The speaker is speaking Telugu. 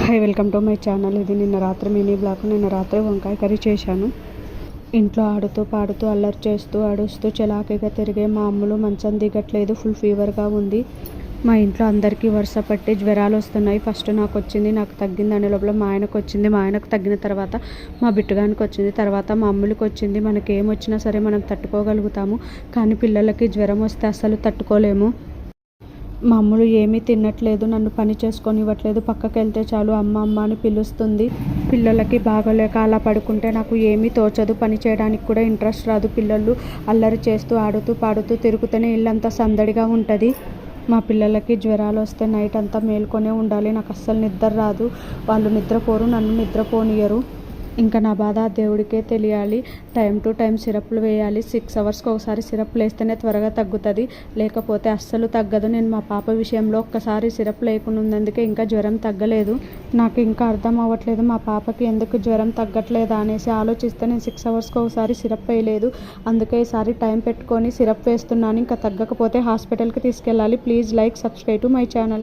Hi welcome to my channel. ఇది నిన్న రాత్రి మినీ బ్లాగ్. నిన్న రాత్రి వంకాయ కర్రీ చేశాను. ఇంట్లో ఆడుతూ పాడుతూ అల్లరి చేస్తూ అడుస్తూ చలాకీగా తిరిగే మా అమ్ములు మంచం దిగట్లేదు. ఫుల్ ఫీవర్గా ఉంది. మా ఇంట్లో అందరికీ వరుస పట్టి జ్వరాలు వస్తున్నాయి. ఫస్ట్ నాకు వచ్చింది, నాకు తగ్గింది. అనే లోపల మా ఆయనకు వచ్చింది, మా ఆయనకు తగ్గిన తర్వాత మా బిట్టుగానికి వచ్చింది, తర్వాత మా అమ్ములకి వచ్చింది. మనకి ఏమొచ్చినా సరే మనం తట్టుకోగలుగుతాము, కానీ పిల్లలకి జ్వరం వస్తే అస్సలు తట్టుకోలేము. మా అమ్ములు ఏమీ తినట్లేదు, నన్ను పని చేసుకొని ఇవ్వట్లేదు. పక్కకి వెళ్తే చాలు అమ్మ అమ్మ అని పిలుస్తుంది. పిల్లలకి బాగోలేక అలా పడుకుంటే నాకు ఏమీ తోచదు, పని చేయడానికి కూడా ఇంట్రెస్ట్ రాదు. పిల్లలు అల్లరి చేస్తూ ఆడుతూ పాడుతూ తిరుగుతూనే ఇల్లంతా సందడిగా ఉంటుంది. మా పిల్లలకి జ్వరాలు వస్తే నైట్ అంతా మేల్కొనే ఉండాలి. నాకు అస్సలు నిద్ర రాదు. వాళ్ళు నిద్రపోరు, నన్ను నిద్రపోనియరు. ఇంకా నా బాధ దేవుడికే తెలియాలి. టైం టు టైం సిరప్లు వేయాలి. 6 అవర్స్కి ఒకసారి సిరప్ వేస్తేనే త్వరగా తగ్గుతుంది, లేకపోతే అస్సలు తగ్గదు. నేను మా పాప విషయంలో ఒక్కసారి సిరప్ లేకుండా ఉన్నందుకే ఇంకా జ్వరం తగ్గలేదు. నాకు ఇంకా అర్థం అవ్వట్లేదు మా పాపకి ఎందుకు జ్వరం తగ్గట్లేదా అనేసి ఆలోచిస్తే నేను 6 అవర్స్కి ఒకసారి సిరప్ వేయలేదు. అందుకే ఈసారి టైం పెట్టుకొని సిరప్ వేస్తున్నాను. ఇంకా తగ్గకపోతే హాస్పిటల్కి తీసుకెళ్ళాలి. Please like, subscribe to my channel.